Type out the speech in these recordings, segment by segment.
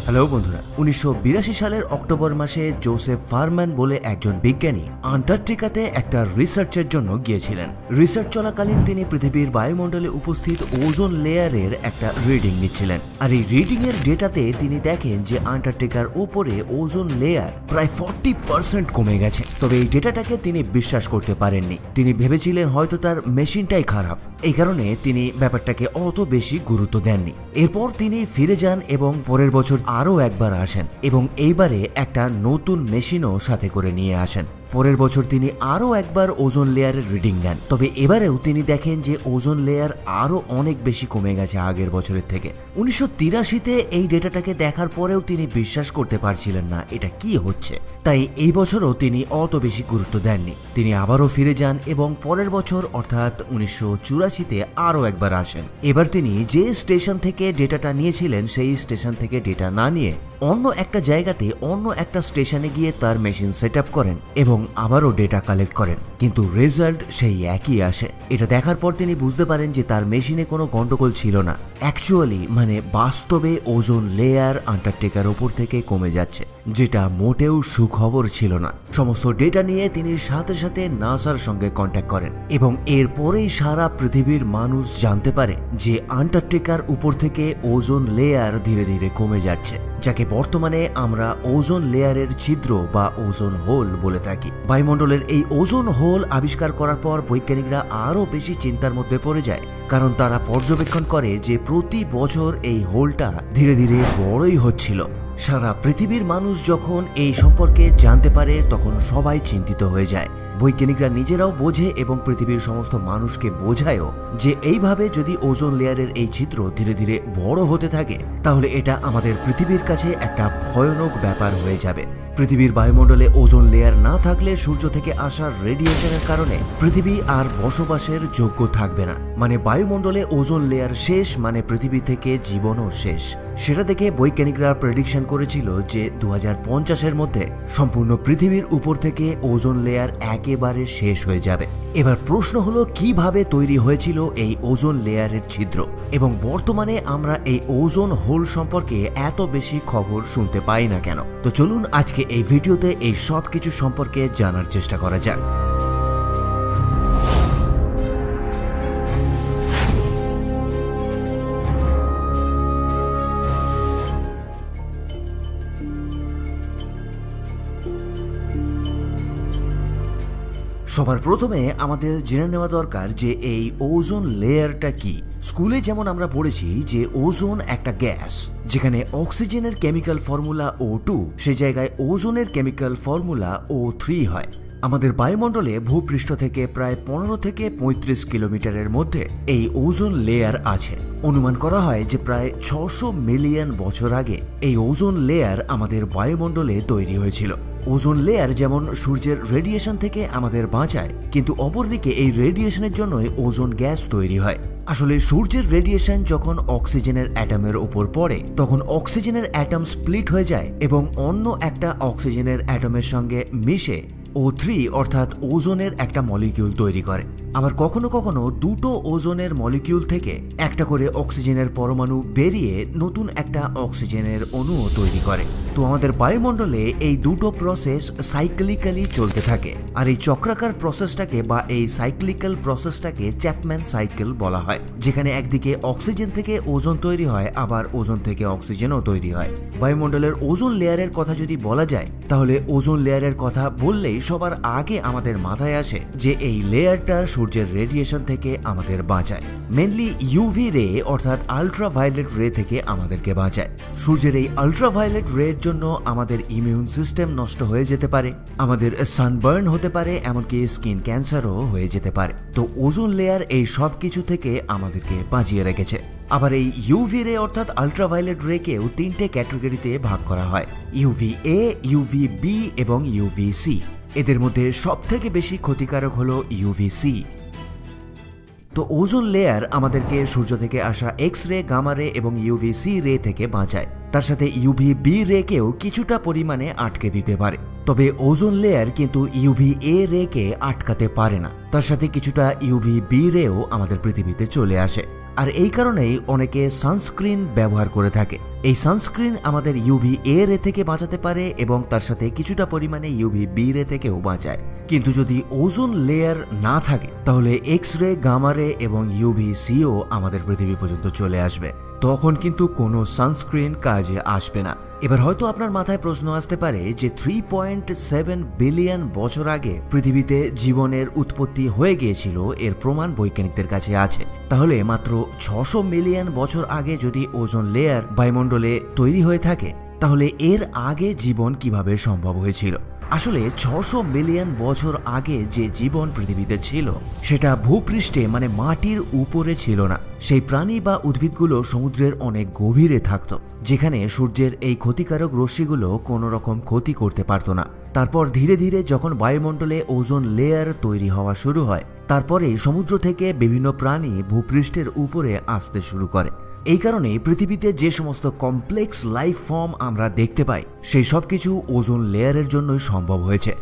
Hello বন্ধুরা, 1982 সালের October মাসে জোসেফ ফারম্যান বলে একজন বিজ্ঞানী আন্টার্কটিকাতে একটা রিসার্চের জন্য গিয়েছিলেন। রিসার্চ চলাকালীন তিনি পৃথিবীর বায়ুমণ্ডলে উপস্থিত ওজোন লেয়ারের একটা রিডিং নিচ্ছিলেন। আর এই রিডিং এর ডেটাতে তিনি দেখেন যে আন্টার্কটিকার উপরে ওজোন লেয়ার প্রায় 40% কমে গেছে। তবে এই ডেটাটাকে তিনি বিশ্বাস করতে পারেননি। তিনি ভেবেছিলেন হয়তো তার মেশিনটাই খারাপ, এই কারণে তিনি ব্যাপারটাকে অত বেশি গুরুত্ব দেননি। এরপর তিনি ফিরে যান এবং পরের বছর আরও একবার আসেন এবং এইবারে একটা নতুন মেশিনও সাথে করে নিয়ে আসেন। পরের বছর তিনি আরও একবার ওজোন লেয়ারের রিডিং নেন। তবে এবারেও তিনি দেখেন যে ওজোন লেয়ার আরও অনেক বেশি কমে গেছে আগের বছরের থেকে। 1983-তে এই ডেটাটাকে দেখার পরেও তিনি বিশ্বাস করতে পারছিলেন না এটা কি হচ্ছে। তাই এই বছরও তিনি অত বেশি গুরুত্ব দেননি। তিনি আবারও ফিরে যান এবং পরের বছর অর্থাৎ 1984-তে আরও একবার আসেন। এবার তিনি যে স্টেশন থেকে ডেটাটা নিয়েছিলেন সেই স্টেশন থেকে ডেটা না নিয়ে অন্য একটা জায়গাতে অন্য একটা স্টেশনে গিয়ে তার মেশিন সেট আপ করেন এবং আবারও ডেটা কালেক্ট করেন, কিন্তু রেজাল্ট সেই একই আসে। এটা দেখার পর তিনি বুঝতে পারেন যে তার মেশিনে কোনো গন্ডগোল ছিল না। অ্যাকচুয়ালি বাস্তবে ওজোন লেয়ার আন্টার্কটিকার ওপর থেকে কমে যাচ্ছে, যেটা মোটেও সুখবর ছিল না। সমস্ত ডেটা নিয়ে তিনি সাথে সাথে নাসার সঙ্গে কন্ট্যাক্ট করেন এবং এরপরেই সারা পৃথিবীর মানুষ জানতে পারে যে আন্টার্কটিকার উপর থেকে ওজোন লেয়ার ধীরে ধীরে কমে যাচ্ছে, যাকে বর্তমানে আমরা ওজোন লেয়ারের ছিদ্র বা ওজোন হোল বলে থাকি। বায়ুমণ্ডলের এই ওজোন হোল আবিষ্কার করার পর বৈজ্ঞানিকরা আরও বেশি চিন্তার মধ্যে পড়ে যায়, কারণ তারা পর্যবেক্ষণ করে যে প্রতি বছর এই হোলটা ধীরে ধীরে বড়ই হচ্ছিল। সারা পৃথিবীর মানুষ যখন এই সম্পর্কে জানতে পারে তখন সবাই চিন্তিত হয়ে যায়। বৈজ্ঞানিকরা নিজেরাও বোঝে এবং পৃথিবীর সমস্ত মানুষকে বোঝায়ও যে এইভাবে যদি ওজোন লেয়ারের এই ছিদ্র ধীরে ধীরে বড় হতে থাকে তাহলে এটা আমাদের পৃথিবীর কাছে একটা ভয়ানক ব্যাপার হয়ে যাবে। পৃথিবীর বায়ুমণ্ডলে ওজোন লেয়ার না থাকলে সূর্য থেকে আসার রেডিয়েশনের কারণে পৃথিবী আর বসবাসের যোগ্য থাকবে না। বায়ুমণ্ডলে ওজোন লেয়ার শেষ মানে পৃথিবী থেকে জীবনও শেষ। সেটা দেখে বৈজ্ঞানিকরা প্রেডিকশন করেছিল যে 2050-এর মধ্যে সম্পূর্ণ পৃথিবীর উপর থেকে ওজোন লেয়ার একেবারে শেষ হয়ে যাবে। এবার প্রশ্ন হলো কিভাবে তৈরি হয়েছিল এই ওজোন লেয়ারের ছিদ্র এবং বর্তমানে আমরা এই ওজোন হোল সম্পর্কে এত বেশি খবর শুনতে পাই না কেন। তো চলুন আজকে এই ভিডিওতে এই সব কিছু সম্পর্কে জানার চেষ্টা করা যাক। সবার প্রথমে আমাদের জেনে নেওয়া দরকার যে এই ওজোন লেয়ারটা কি। স্কুলে যেমন আমরা পড়েছি যে ওজোন একটা গ্যাস, যেখানে অক্সিজেনের কেমিক্যাল ফর্মুলা O2, সে জায়গায় ওজোনের কেমিক্যাল ফর্মুলা O3 হয়। আমাদের বায়ুমণ্ডলে ভূপৃষ্ঠ থেকে প্রায় 15 থেকে 35 কিলোমিটারের মধ্যে এই ওজোন লেয়ার আছে। অনুমান করা হয় যে প্রায় 600 মিলিয়ন বছর আগে এই ওজোন লেয়ার আমাদের বায়ুমণ্ডলে তৈরি হয়েছিল। ওজোন লেয়ার যেমন সূর্যের রেডিয়েশন থেকে আমাদের বাঁচায়, কিন্তু অপরদিকে এই রেডিয়েশনের জন্যই ওজোন গ্যাস তৈরি হয়। আসলে সূর্যের রেডিয়েশন যখন অক্সিজেনের অ্যাটমের উপর পড়ে তখন অক্সিজেনের অ্যাটম স্প্লিট হয়ে যায় এবং অন্য একটা অক্সিজেনের অ্যাটমের সঙ্গে মিশে O3 অর্থাৎ ওজোনের একটা মলিকিউল তৈরি করে। আবার কখনো কখনো দুটো ওজোনের মলিকিউল থেকে একটা করে অক্সিজেনের পরমাণু বেরিয়ে নতুন একটা অক্সিজেনের অণুও তৈরি করে। তো আমাদের বায়ুমণ্ডলে এই দুটো প্রসেস সাইক্লিক্যালি চলতে থাকে। আর এই চক্রাকার প্রসেসটাকে বা এই সাইক্লিক্যাল প্রসেসটাকে চ্যাপম্যান সাইকেল বলা হয়, যেখানে একদিকে অক্সিজেন থেকে ওজোন তৈরি হয় আবার ওজোন থেকে অক্সিজেনও তৈরি হয়। বায়ুমণ্ডলের ওজোন লেয়ারের কথা যদি বলা যায় তাহলে ওজোন লেয়ারের কথা বললেই সবার আগে আমাদের মাথায় আসে যে এই লেয়ারটা সূর্যের রেডিয়েশন থেকে আমাদের বাঁচায়। মেনলি ইউভি রে অর্থাৎ আল্ট্রাভায়োলেট রে থেকে আমাদেরকে বাঁচায়। সূর্যের এই আল্ট্রাভায়োলেট রের জন্য আমাদের ইমিউন সিস্টেম নষ্ট হয়ে যেতে পারে, আমাদের সানবার্ন হতে পারে, এমনকি স্কিন ক্যান্সারও হয়ে যেতে পারে। তো ওজোন লেয়ার এই সব কিছু থেকে আমাদেরকে বাঁচিয়ে রেখেছে। আবার এই ইউভি রে অর্থাৎ আল্ট্রাভায়োলেট রেকেও 3টে ক্যাটাগরিতে ভাগ করা হয়, UVA, UVB এবং UVC। এদের মধ্যে সবথেকে বেশি ক্ষতিকারক হলো UVC। তো ওজোন লেয়ার আমাদেরকে সূর্য থেকে আসা এক্স রে, গামা রে এবং UVC রে থেকে বাঁচায়। তার সাথে UVB রেকেও কিছুটা পরিমাণে আটকে দিতে পারে। তবে ওজোন লেয়ার কিন্তু UVA রেকে আটকাতে পারে না। তার সাথে কিছুটা UVB রেও আমাদের পৃথিবীতে চলে আসে। আর এই কারণেই অনেকে সানস্ক্রিন ব্যবহার করে থাকে। এই সানস্ক্রিন আমাদের UVA রে থেকে বাঁচাতে পারে এবং তার সাথে কিছুটা পরিমাণে UVB রে থেকেও বাঁচায়। কিন্তু যদি ওজোন লেয়ার না থাকে তাহলে এক্স রে, গামা রে এবং UVCও আমাদের পৃথিবী পর্যন্ত চলে আসবে। তখন কিন্তু কোনো সানস্ক্রিন কাজে আসবে না। এবার হয়তো আপনার মাথায় প্রশ্ন আসতে পারে যে 3.7 বিলিয়ন বছর আগে পৃথিবীতে জীবনের উৎপত্তি হয়ে গিয়েছিল, এর প্রমাণ বৈজ্ঞানিকদের কাছে আছে। তাহলে মাত্র 600 মিলিয়ন বছর আগে যদি ওজোন লেয়ার বায়ুমণ্ডলে তৈরি হয়ে থাকে, তাহলে এর আগে জীবন কিভাবে সম্ভব হয়েছিল? আসলে 600 মিলিয়ন বছর আগে যে জীবন পৃথিবীতে ছিল সেটা ভূপৃষ্ঠে মানে মাটির উপরে ছিল না। সেই প্রাণী বা উদ্ভিদগুলো সমুদ্রের অনেক গভীরে থাকত, যেখানে সূর্যের এই ক্ষতিকারক রশ্মিগুলো কোনো রকম ক্ষতি করতে পারত না। তারপর ধীরে ধীরে যখন বায়ুমণ্ডলে ওজোন লেয়ার তৈরি হওয়া শুরু হয়, তারপরে সমুদ্র থেকে বিভিন্ন প্রাণী ভূপৃষ্ঠের উপরে আসতে শুরু করে। এই কারণে পৃথিবীতে যে সমস্ত কমপ্লেক্স লাইফ ফর্ম আমরা দেখতে পাই সেই সব কিছু ওজোন লেয়ারের জন্যই সম্ভব হয়েছে।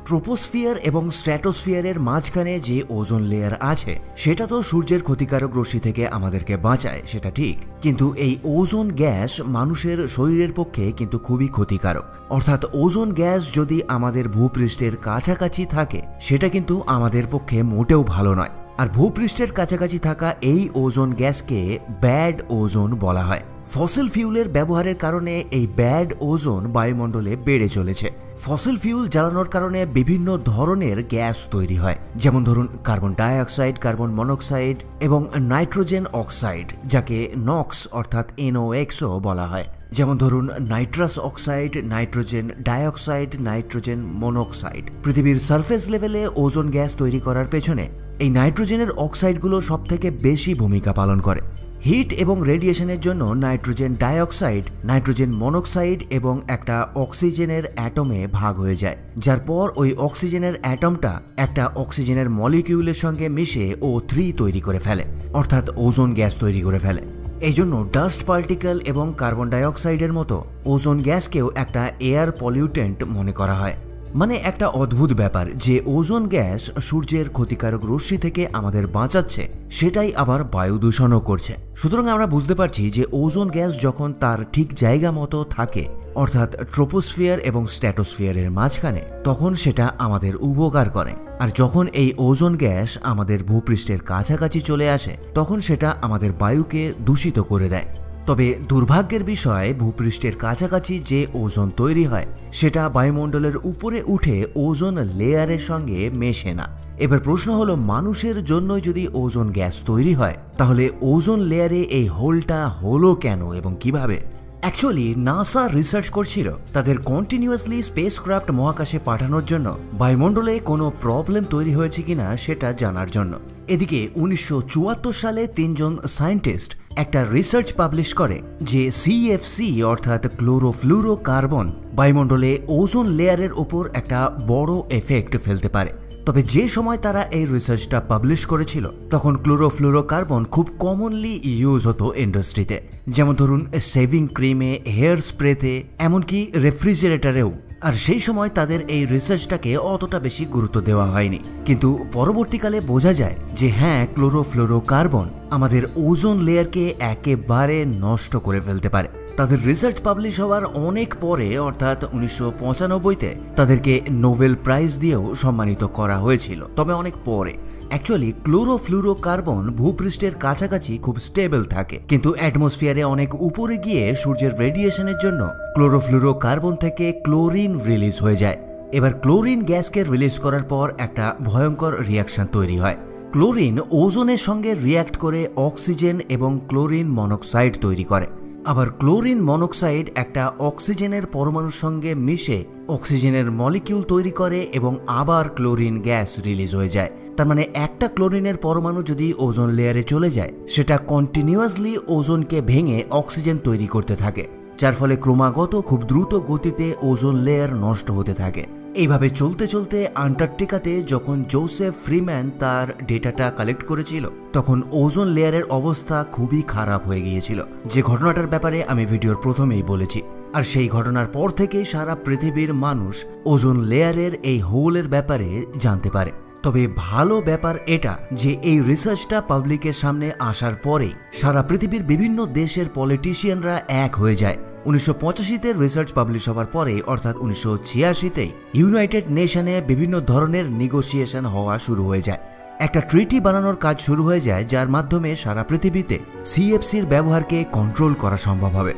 ট্রোপোস্ফিয়ার এবং স্ট্র্যাটোস্ফিয়ারের মাঝখানে যে ওজোন লেয়ার আছে সেটা তো সূর্যের ক্ষতিকারক রশ্মি থেকে আমাদেরকে বাঁচায়, সেটা ঠিক। কিন্তু এই ওজোন গ্যাস মানুষের শরীরের পক্ষে কিন্তু খুবই ক্ষতিকারক। অর্থাৎ ওজোন গ্যাস যদি আমাদের ভূপৃষ্ঠের কাছাকাছি থাকে সেটা কিন্তু আমাদের পক্ষে মোটেও ভালো নয়। আর ভূপৃষ্ঠের কাছাকাছি থাকা এই ওজোন গ্যাসকে ব্যাড ওজোন বলা হয়। ফসিল ফিউলের ব্যবহারের কারণে এই ব্যাড ওজোন বায়ুমণ্ডলে বেড়ে চলেছে। ফসিল ফিউল জ্বালানোর কারণে বিভিন্ন ধরনের গ্যাস তৈরি হয়, যেমন ধরুন কার্বন ডাইঅক্সাইড, কার্বন মনোক্সাইড এবং নাইট্রোজেন অক্সাইড, যাকে নক্স অর্থাৎ NOx-ও বলা হয়। যেমন ধরুন nitrous oxide, nitrogen dioxide, nitrogen monoxide. পৃথিবীর সারফেস লেভেলে ওজোন গ্যাস তৈরি করার পেছনে এই নাইট্রোজেনের অক্সাইডগুলো সবথেকে বেশি ভূমিকা পালন করে। হিট এবং রেডিয়েশনের জন্য নাইট্রোজেন ডাইঅক্সাইড নাইট্রোজেন মনোক্সাইড এবং একটা অক্সিজেনের অ্যাটমে ভাগ হয়ে যায়, যার পর ওই অক্সিজেনের অ্যাটমটা একটা অক্সিজেনের মলিকিউলের সঙ্গে মিশে O3 তৈরি করে ফেলে, অর্থাৎ ওজোন গ্যাস তৈরি করে ফেলে। এই জন্য ডাস্ট পার্টিকেল এবং কার্বন ডাইঅক্সাইডের মতো ওজোন গ্যাসকেও একটা এয়ার পলিউটেন্ট মনে করা হয়। মানে একটা অদ্ভুত ব্যাপার যে ওজোন গ্যাস সূর্যের ক্ষতিকারক রশ্মি থেকে আমাদের বাঁচাচ্ছে, সেটাই আবার বায়ু দূষণও করছে। সুতরাং আমরা বুঝতে পারছি যে ওজোন গ্যাস যখন তার ঠিক জায়গা মতো থাকে, অর্থাৎ ট্রোপোস্ফিয়ার এবং স্ট্র্যাটোস্ফিয়ারের মাঝখানে, তখন সেটা আমাদের উপকার করে। আর যখন এই ওজোন গ্যাস আমাদের ভূপৃষ্ঠের কাছাকাছি চলে আসে, তখন সেটা আমাদের বায়ুকে দূষিত করে দেয়। তবে দুর্ভাগ্যের বিষয়, ভূপৃষ্ঠের কাছাকাছি যে ওজোন তৈরি হয় সেটা বায়ুমণ্ডলের উপরে উঠে ওজোন লেয়ারের সঙ্গে মেশে না। এবার প্রশ্ন হলো, মানুষের জন্য যদি ওজোন গ্যাস তৈরি হয় তাহলে ওজোন লেয়ারে এই হোলটা হলো কেন এবং কিভাবে? অ্যাকচুয়ালি নাসা রিসার্চ করছিল তাদের কন্টিনিউয়াসলি স্পেসক্রাফট মহাকাশে পাঠানোর জন্য বায়ুমণ্ডলে কোনো প্রবলেম তৈরি হয়েছে কিনা সেটা জানার জন্য। এদিকে 1974 সালে 3 জন সায়েন্টিস্ট একটা রিসার্চ পাবলিশ করে যে CFC অর্থাৎ ক্লোরোফ্লুরোকার্বন বায়ুমণ্ডলে ওজোন লেয়ারের ওপর একটা বড় এফেক্ট ফেলতে পারে। তবে যে সময় তারা এই রিসার্চটা পাবলিশ করেছিল তখন ক্লোরোফ্লুরোকার্বন খুব কমনলি ইউজ হতো ইন্ডাস্ট্রিতে, যেমন ধরুন শেভিং ক্রিমে, হেয়ার স্প্রেতে, এমনকি রেফ্রিজারেটরেও। আর সেই সময় তাদের এই রিসার্চটাকে অতটা বেশি গুরুত্ব দেওয়া হয়নি। কিন্তু পরবর্তীকালে বোঝা যায় যে হ্যাঁ, ক্লোরোফ্লুরোকার্বন আমাদের ওজোন লেয়ারকে একেবারে নষ্ট করে ফেলতে পারে। তাদের রিসার্চ পাবলিশ হওয়ার অনেক পরে, অর্থাৎ 1995-তে তাদেরকে নোবেল প্রাইজ দিয়েও সম্মানিত করা হয়েছিল, তবে অনেক পরে। অ্যাকচুয়ালি ক্লোরোফ্লুরোকার্বন ভূপৃষ্ঠের কাছাকাছি খুব স্টেবল থাকে, কিন্তু অ্যাটমসফিয়ারে অনেক উপরে গিয়ে সূর্যের রেডিয়েশনের জন্য ক্লোরোফ্লুরোকার্বন থেকে ক্লোরিন রিলিজ হয়ে যায়। এবার ক্লোরিন গ্যাসকে রিলিজ করার পর একটা ভয়ঙ্কর রিয়াকশন তৈরি হয়। ক্লোরিন ওজোনের সঙ্গে রিয়্যাক্ট করে অক্সিজেন এবং ক্লোরিন মনোক্সাইড তৈরি করে। আবার ক্লোরিন মনোক্সাইড একটা অক্সিজেনের পরমাণুর সঙ্গে মিশে অক্সিজেনের মলিকিউল তৈরি করে এবং আবার ক্লোরিন গ্যাস রিলিজ হয়ে যায়। তার মানে একটা ক্লোরিনের পরমাণু যদি ওজোন লেয়ারে চলে যায়, সেটা কন্টিনিউয়াসলি ওজোনকে ভেঙে অক্সিজেন তৈরি করতে থাকে, যার ফলে ক্রমাগত খুব দ্রুত গতিতে ওজোন লেয়ার নষ্ট হতে থাকে। এইভাবে চলতে চলতে আন্টার্কটিকাতে যখন জোসেফ ফ্রিম্যান তার ডেটাটা কালেক্ট করেছিল, তখন ওজোন লেয়ারের অবস্থা খুবই খারাপ হয়ে গিয়েছিল, যে ঘটনাটার ব্যাপারে আমি ভিডিওর প্রথমেই বলেছি। আর সেই ঘটনার পর থেকেই সারা পৃথিবীর মানুষ ওজোন লেয়ারের এই হোলের ব্যাপারে জানতে পারে। তবে ভালো ব্যাপার এটা যে এই রিসার্চটা পাবলিকের সামনে আসার পরেই সারা পৃথিবীর বিভিন্ন দেশের পলিটিশিয়ানরা এক হয়ে যায়। 1985-তে রিসার্চ পাবলিশ হওয়ার পরে অর্থাৎ 1986-তে ইউনাইটেড নেশনে বিভিন্ন ধরনের নেগোসিয়েশন হওয়া শুরু হয়ে যায়। একটা ট্রিটি বানানোর কাজ শুরু হয়ে যায় যার মাধ্যমে সারা পৃথিবীতে সিএফসির ব্যবহারকে কন্ট্রোল করা সম্ভব হবে।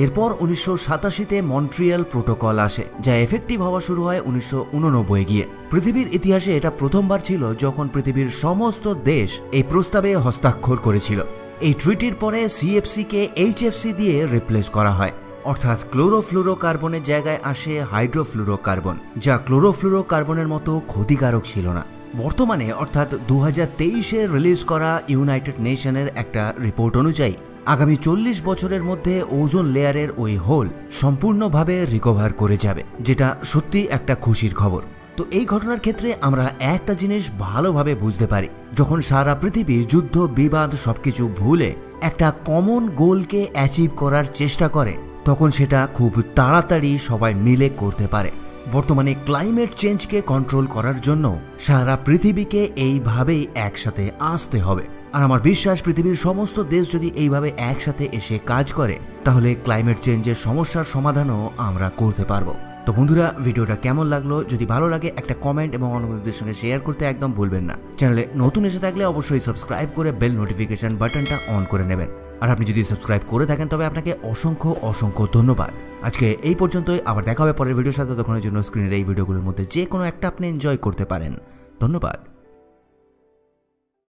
এরপর 1987-তে মন্ট্রিয়াল প্রোটোকল আসে, যা এফেক্টিভ হওয়া শুরু হয় 1989 গিয়ে। পৃথিবীর ইতিহাসে এটা প্রথমবার ছিল যখন পৃথিবীর সমস্ত দেশ এই প্রস্তাবে হস্তাক্ষর করেছিল। এই ট্রিটির পরে সিএফসিকে এইচএফসি দিয়ে রিপ্লেস করা হয়, অর্থাৎ ক্লোরোফ্লুরোকার্বনের জায়গায় আসে হাইড্রোফ্লুরোকার্বন, যা ক্লোরোফ্লুরোকার্বনের মতো ক্ষতিকারক ছিল না। বর্তমানে অর্থাৎ 2023-এ রিলিজ করা ইউনাইটেড নেশনের একটা রিপোর্ট অনুযায়ী আগামী 40 বছরের মধ্যে ওজোন লেয়ারের ওই হোল সম্পূর্ণভাবে রিকভার করে যাবে, যেটা সত্যি একটা খুশির খবর। তো এই ঘটনার ক্ষেত্রে আমরা একটা জিনিস ভালোভাবে বুঝতে পারি, যখন সারা পৃথিবী যুদ্ধ বিবাদ সবকিছু ভুলে একটা কমন গোলকে অ্যাচিভ করার চেষ্টা করে, তখন সেটা খুব তাড়াতাড়ি সবাই মিলে করতে পারে। বর্তমানে ক্লাইমেট চেঞ্জকে কন্ট্রোল করার জন্য সারা পৃথিবীকে এইভাবেই একসাথে আসতে হবে। আর আমার বিশ্বাস পৃথিবীর সমস্ত দেশ যদি এইভাবে একসাথে এসে কাজ করে, তাহলে ক্লাইমেট চেঞ্জের সমস্যার সমাধানও আমরা করতে পারবো। তো বন্ধুরা, ভিডিওটা কেমন লাগলো? যদি ভালো লাগে একটা কমেন্ট এবং অন্য বন্ধুদের সঙ্গে শেয়ার করতে একদম ভুলবেন না। চ্যানেলে নতুন এসে থাকলে অবশ্যই সাবস্ক্রাইব করে বেল নোটিফিকেশন বাটনটা অন করে নেবেন। আর আপনি যদি সাবস্ক্রাইব করে থাকেন তবে আপনাকে অসংখ্য অসংখ্য ধন্যবাদ। আজকে এই পর্যন্তই, আবার দেখা হবে পরের ভিডিওর সাথে। তখনের জন্য স্ক্রিনের এই ভিডিওগুলোর মধ্যে যে কোনো একটা আপনি এনজয় করতে পারেন। ধন্যবাদ।